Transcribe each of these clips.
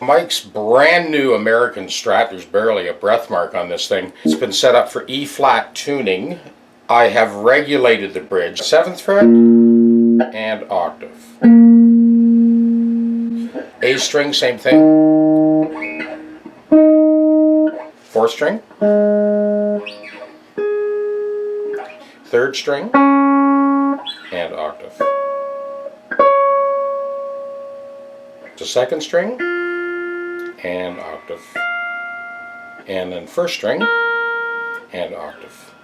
Mike's brand new American Strat. There's barely a breath mark on this thing. It's been set up for E-flat tuning. I have regulated the bridge. 7th fret and octave. A string, same thing. 4th string. 3rd string and octave. The 2nd string and octave, and then 1st string and octave.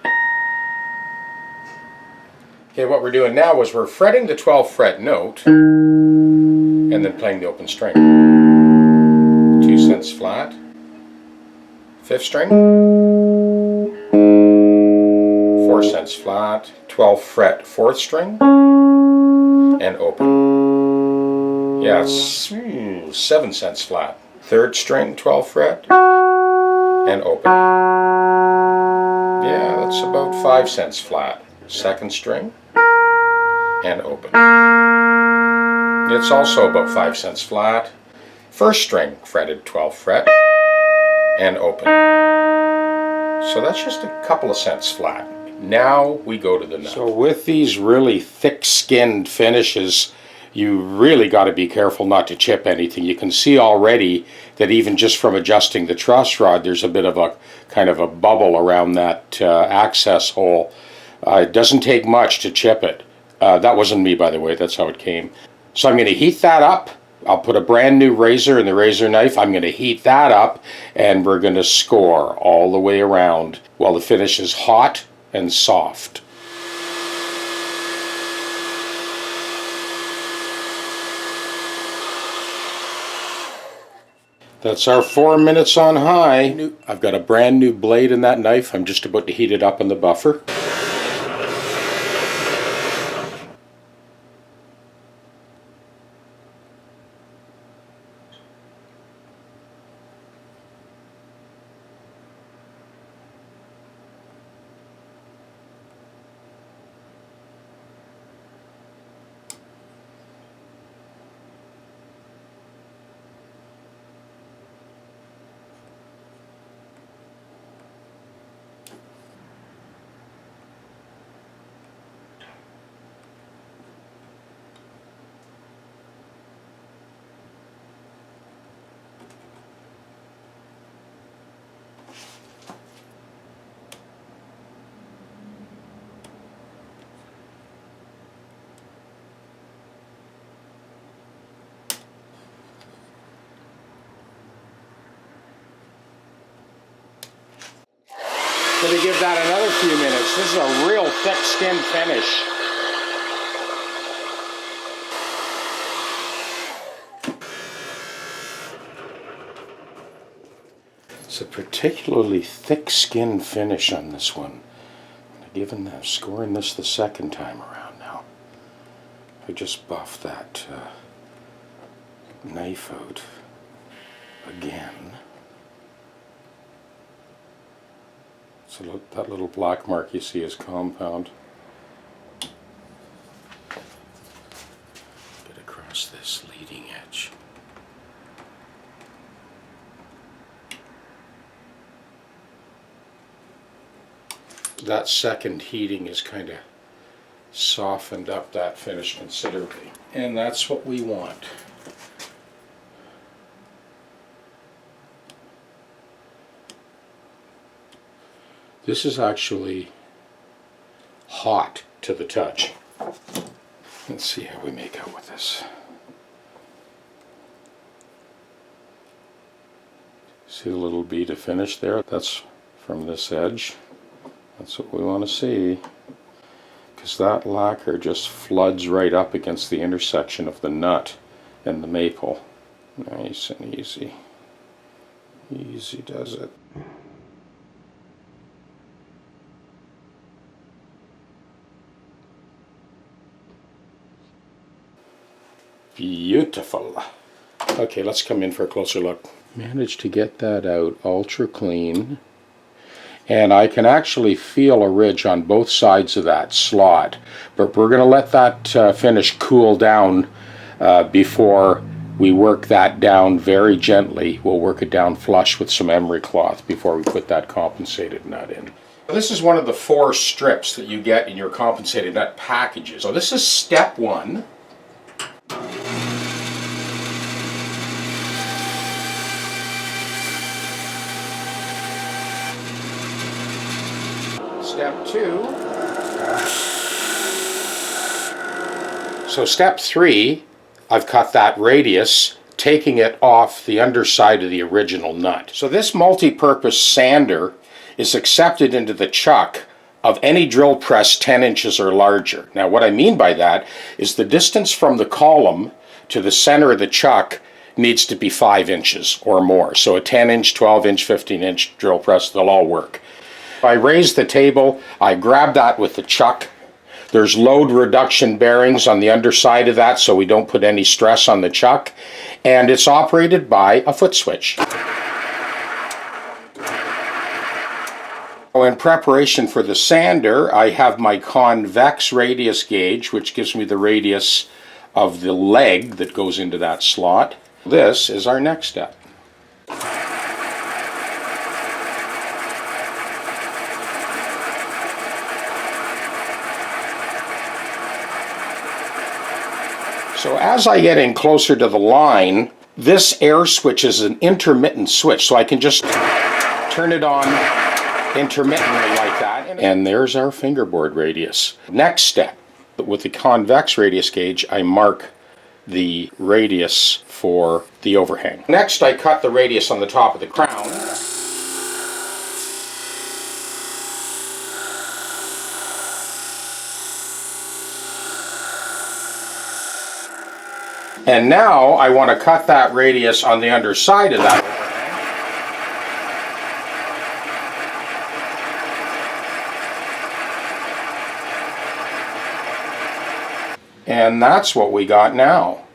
Okay, what we're doing now is we're fretting the 12th fret note and then playing the open string. 2 cents flat, 5th string, 4 cents flat, 12th fret 4th string, and open. Yeah, it's 7 cents flat. 3rd string, 12th fret, and open. Yeah, that's about 5 cents flat. 2nd string, and open. It's also about 5 cents flat. 1st string, fretted 12th fret, and open. So that's just a couple of cents flat. Now we go to the nut. So with these really thick-skinned finishes, you really got to be careful not to chip anything. You can see already that even just from adjusting the truss rod, there's a bit of a kind of a bubble around that access hole. It doesn't take much to chip it. That wasn't me, by the way. That's how it came. So I'm going to heat that up. I'll put a brand new razor and the razor knife. I'm going to heat that up, and we're going to score all the way around while the finish is hot and soft. That's our 4 minutes on high. I've got a brand new blade in that knife. I'm just about to heat it up in the buffer. Going to give that another few minutes. This is a real thick-skinned finish. It's a particularly thick-skinned finish on this one. I'm scoring this the 2nd time around now. I just buffed that knife out again. So that little black mark you see is compound. Get across this leading edge. That second heating has kind of softened up that finish considerably. And that's what we want. This is actually hot to the touch. Let's see how we make out with this. See the little bead of finish there? That's from this edge. That's what we want to see. Because that lacquer just floods right up against the intersection of the nut and the maple. Nice and easy. Easy does it. Beautiful. Okay, let's come in for a closer look. Managed to get that out ultra clean. And I can actually feel a ridge on both sides of that slot. But we're going to let that finish cool down before We work that down very gently. We'll work it down flush with some emery cloth before we put that compensated nut in. This is one of the 4 strips that you get in your compensated nut packages. So this is step 1. Step 2. So step 3, I've cut that radius, taking it off the underside of the original nut. So this multi-purpose sander is accepted into the chuck of any drill press 10 inches or larger. Now what I mean by that is the distance from the column to the center of the chuck needs to be 5 inches or more. So a 10 inch, 12 inch, 15 inch drill press, they'll all work. I raise the table, I grab that with the chuck. There's load reduction bearings on the underside of that so we don't put any stress on the chuck. And it's operated by a foot switch. In preparation for the sander, I have my convex radius gauge, which gives me the radius of the leg that goes into that slot. This is our next step. So as I get in closer to the line, this air switch is an intermittent switch, so I can just turn it on intermittently like that. And there's our fingerboard radius. Next step, with the convex radius gauge, I mark the radius for the overhang. Next, I cut the radius on the top of the crown. And now I want to cut that radius on the underside of that overhang. And that's what we got now.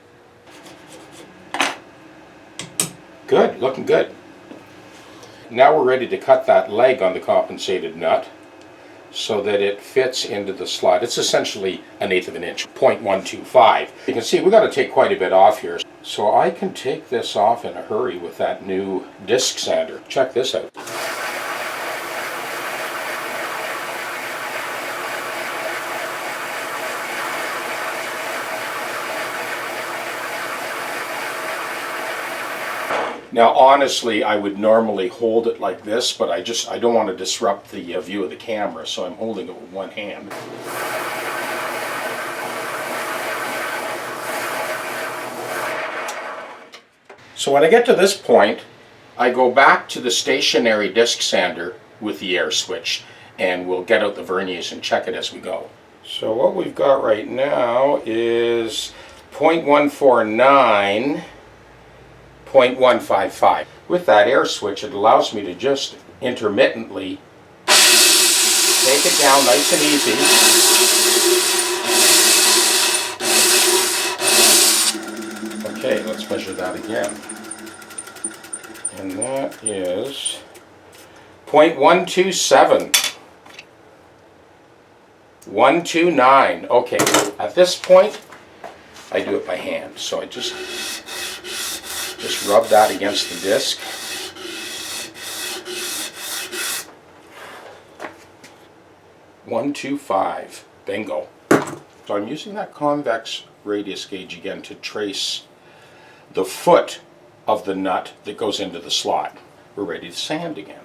Good, looking good. Now we're ready to cut that leg on the compensated nut so that it fits into the slot. It's essentially 1/8 of an inch, 0.125. You can see we've got to take quite a bit off here. So I can take this off in a hurry with that new disc sander. Check this out. Now honestly, I would normally hold it like this, but I don't want to disrupt the view of the camera, so I'm holding it with one hand. So when I get to this point, I go back to the stationary disc sander with the air switch, and we'll get out the verniers and check it as we go. So what we've got right now is 0.149, 0.155. With that air switch, it allows me to just intermittently take it down nice and easy. Okay, let's measure that again. And that is 0.127. 129. Okay, at this point, I do it by hand. So I just rub that against the disc. .125. Bingo. So I'm using that convex radius gauge again to trace the foot of the nut that goes into the slot. We're ready to sand again.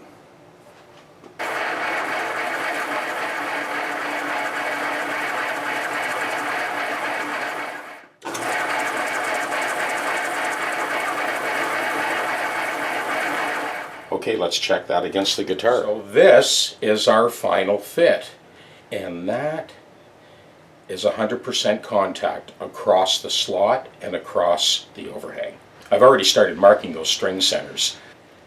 Okay, let's check that against the guitar. So this is our final fit, and that is 100% contact across the slot and across the overhang. I've already started marking those string centers.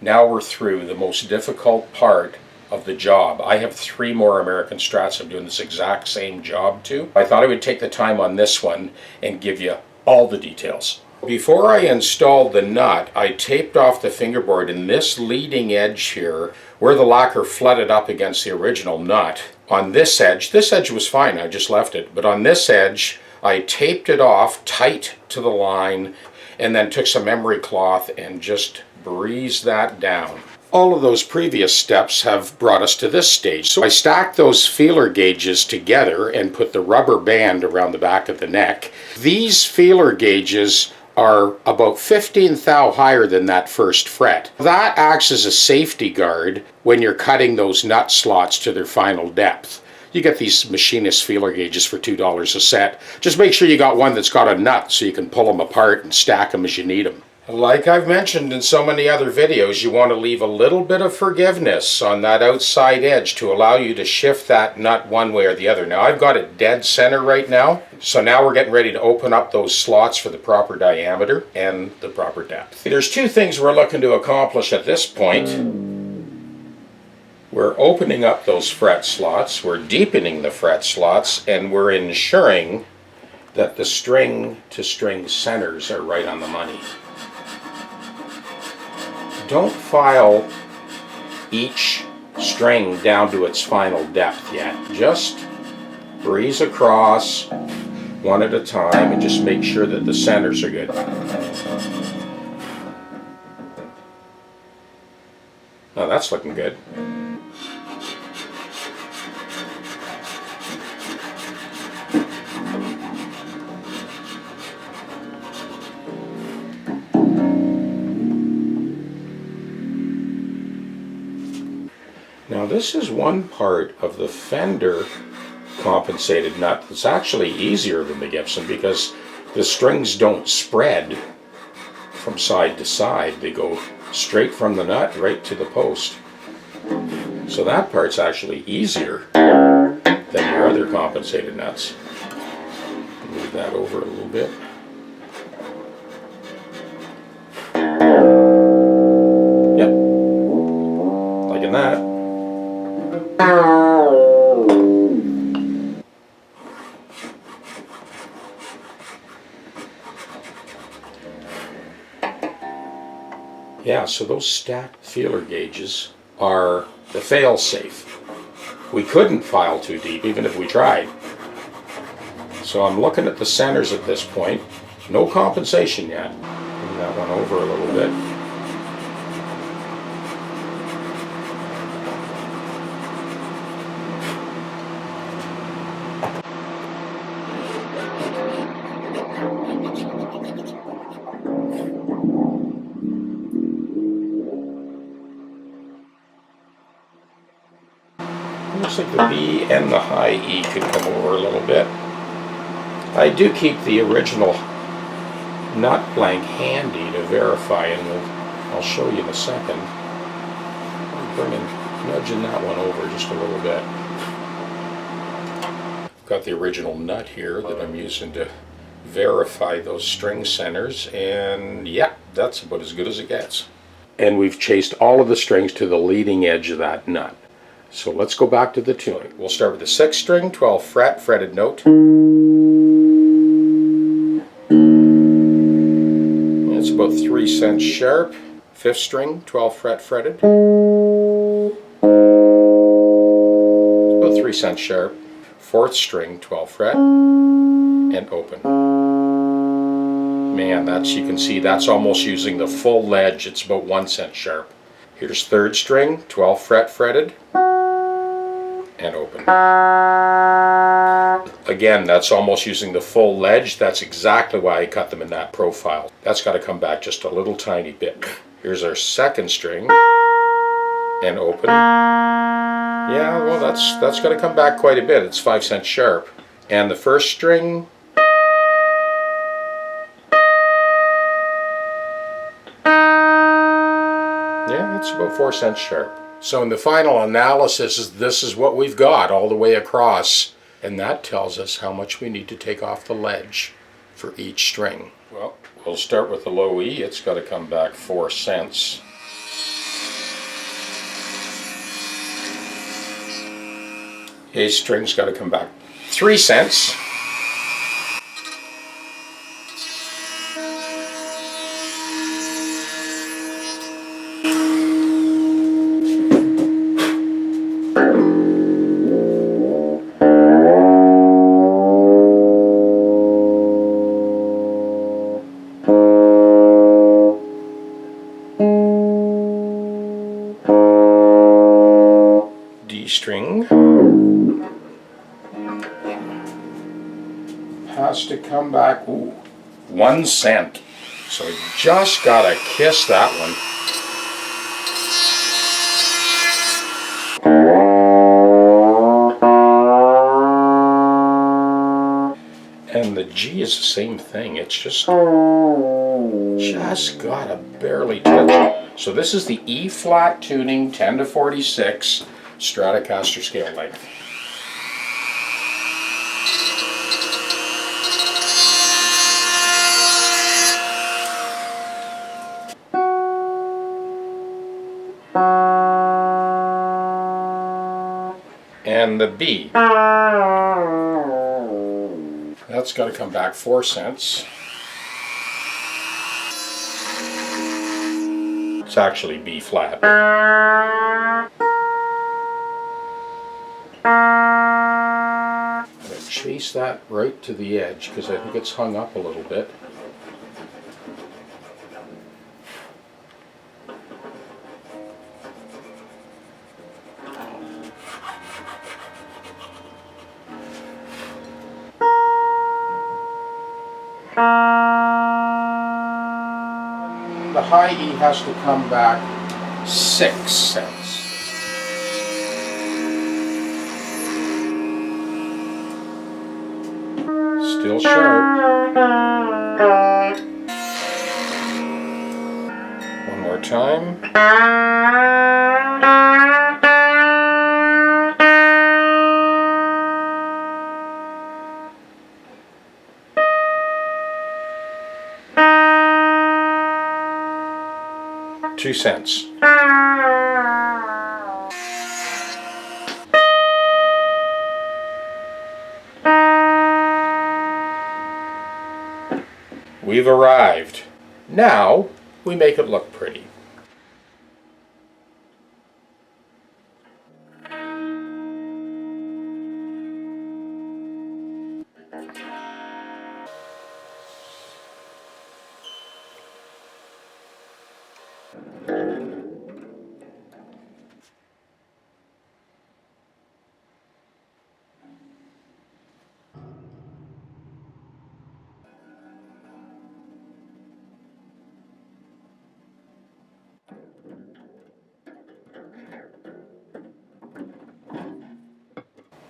Now we're through the most difficult part of the job. I have 3 more American Strats I'm doing this exact same job to. I thought I would take the time on this one and give you all the details. Before I installed the nut, I taped off the fingerboard in this leading edge here, where the lacquer flooded up against the original nut. On this edge was fine, I just left it, but on this edge, I taped it off tight to the line, and then took some emery cloth and just breezed that down. All of those previous steps have brought us to this stage. So I stacked those feeler gauges together and put the rubber band around the back of the neck. These feeler gauges are about 15 thou higher than that first fret. That acts as a safety guard when you're cutting those nut slots to their final depth. You get these machinist feeler gauges for $2 a set. Just make sure you got one that's got a nut so you can pull them apart and stack them as you need them. Like I've mentioned in so many other videos, you want to leave a little bit of forgiveness on that outside edge to allow you to shift that nut one way or the other. Now I've got it dead center right now, so now we're getting ready to open up those slots for the proper diameter and the proper depth. There's two things we're looking to accomplish at this point. We're opening up those fret slots, we're deepening the fret slots, and we're ensuring that the string-to-string centers are right on the money. Don't file each string down to its final depth yet. Just breeze across one at a time and just make sure that the centers are good. Now that's looking good. Now this is one part of the fender compensated nut that's actually easier than the Gibson because the strings don't spread from side to side. They go straight from the nut right to the post. So that part's actually easier than your other compensated nuts. Move that over a little bit. Yep, liking that. Yeah, so those stacked feeler gauges are the fail-safe. We couldn't file too deep even if we tried. So I'm looking at the centers at this point. No compensation yet. Move that one over a little bit. Looks like the B and the high E could come over a little bit. I do keep the original nut blank handy to verify, and I'll show you in a second. I'm nudging that one over just a little bit. I've got the original nut here that I'm using to verify those string centers, and yeah, that's about as good as it gets. And we've chased all of the strings to the leading edge of that nut. So let's go back to the tuning. We'll start with the 6th string, 12th fret, fretted note. It's about 3 cents sharp. 5th string, 12th fret, fretted. It's about 3 cents sharp. 4th string, 12th fret, and open. Man, you can see that's almost using the full ledge. It's about 1 cent sharp. Here's 3rd string, 12th fret, fretted, and open. Again, that's almost using the full ledge. That's exactly why I cut them in that profile. That's got to come back just a little tiny bit. Here's our 2nd string, and open. Yeah, well, that's got to come back quite a bit. It's 5 cents sharp. And the 1st string, yeah, it's about 4 cents sharp. So in the final analysis, this is what we've got all the way across, and that tells us how much we need to take off the ledge for each string. Well, we'll start with the low E. It's got to come back 4 cents. A string's got to come back 3 cents. string has to come back, 1 cent. So we just gotta kiss that one. And the G is the same thing. It's just gotta barely touch it. So this is the E flat tuning 10 to 46 Stratocaster scale length. And the B, that's got to come back 4 cents. It's actually B flat. I'm going to chase that right to the edge because I think it's hung up a little bit. The high E has to come back 6 cents. Still sharp. One more time. 2 cents. We've arrived. Now we make it look pretty.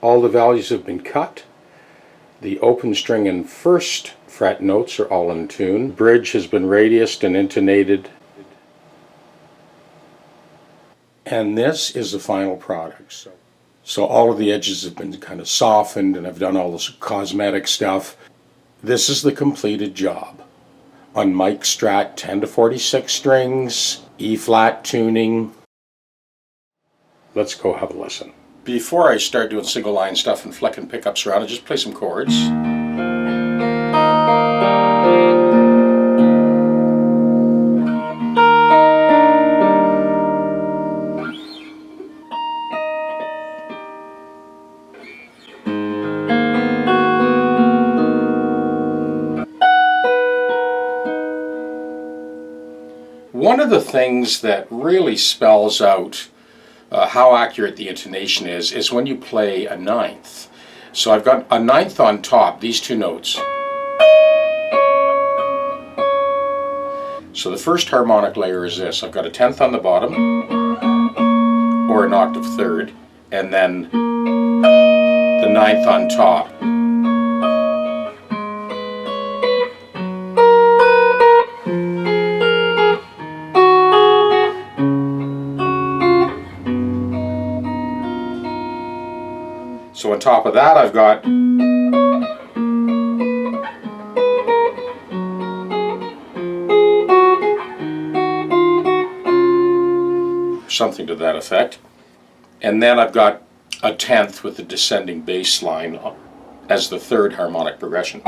All the values have been cut. The open string and first fret notes are all in tune. Bridge has been radiused and intonated. And this is the final product. So all of the edges have been kind of softened and I've done all this cosmetic stuff. This is the completed job. On Mike Strat 10 to 46 strings, E flat tuning. Let's go have a listen. Before I start doing single line stuff and flicking pickups around, I just play some chords. One of the things that really spells out how accurate the intonation is when you play a ninth. So I've got a ninth on top, these two notes. So the first harmonic layer is this. I've got a tenth on the bottom, or an octave third, and then the ninth on top. So on top of that I've got something to that effect. And then I've got a tenth with the descending bass line as the third harmonic progression.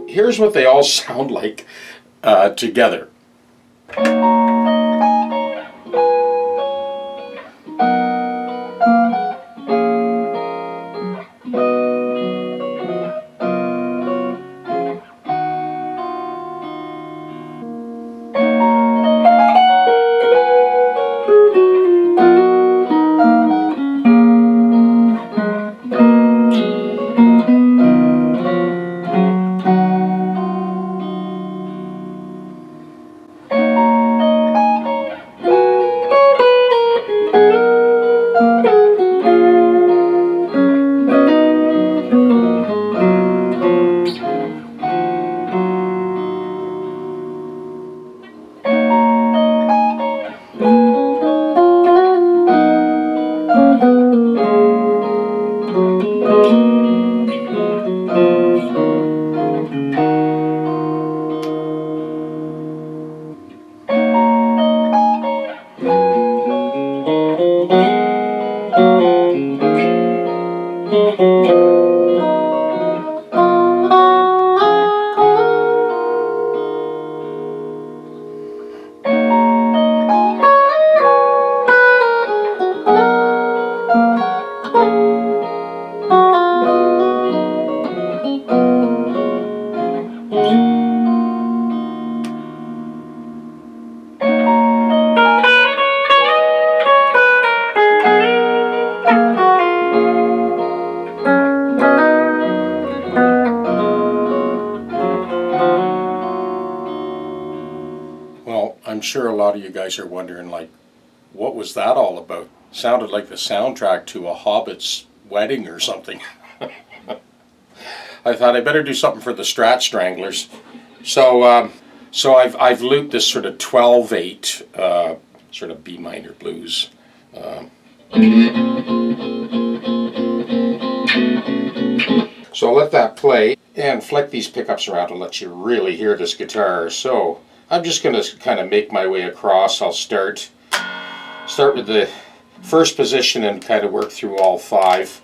Here's what they all sound like together. I'm sure a lot of you guys are wondering, like, what was that all about? Sounded like the soundtrack to a Hobbit's wedding or something. I thought I better do something for the Strat Stranglers. So I've looped this sort of 12/8 sort of B minor blues. So I'll let that play and flick these pickups around to let you really hear this guitar. So I'm just going to kind of make my way across. I'll start with the first position and kind of work through all 5.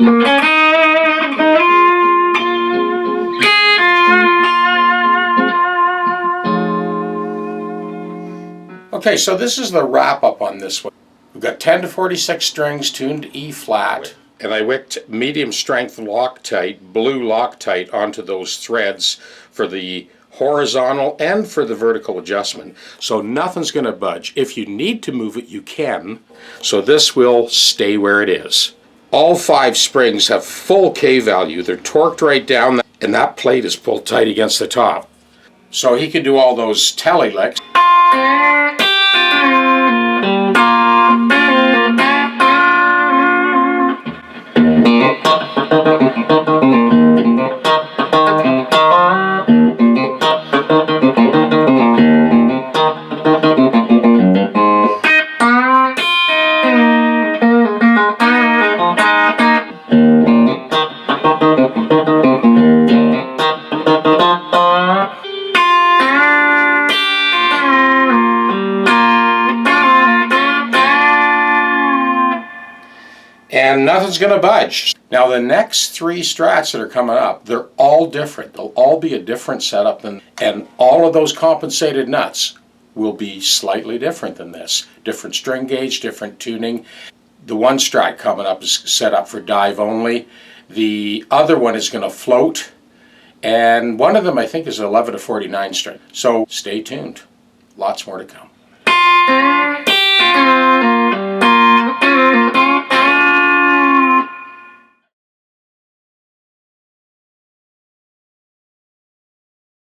Okay, so this is the wrap up on this one. We've got 10 to 46 strings tuned to E flat, and I wicked medium strength Loctite, blue Loctite, onto those threads for the horizontal and for the vertical adjustment. So nothing's going to budge. If you need to move it, you can. So this will stay where it is. All 5 springs have full K value. They're torqued right down, and that plate is pulled tight against the top. So he can do all those telly licks. And nothing's going to budge. Now the next 3 Strats that are coming up, they're all different. They'll all be a different setup, and all of those compensated nuts will be slightly different than this. Different string gauge, different tuning. The one Strat coming up is set up for dive only. The other one is going to float, and one of them I think is 11 to 49 string. So stay tuned. Lots more to come.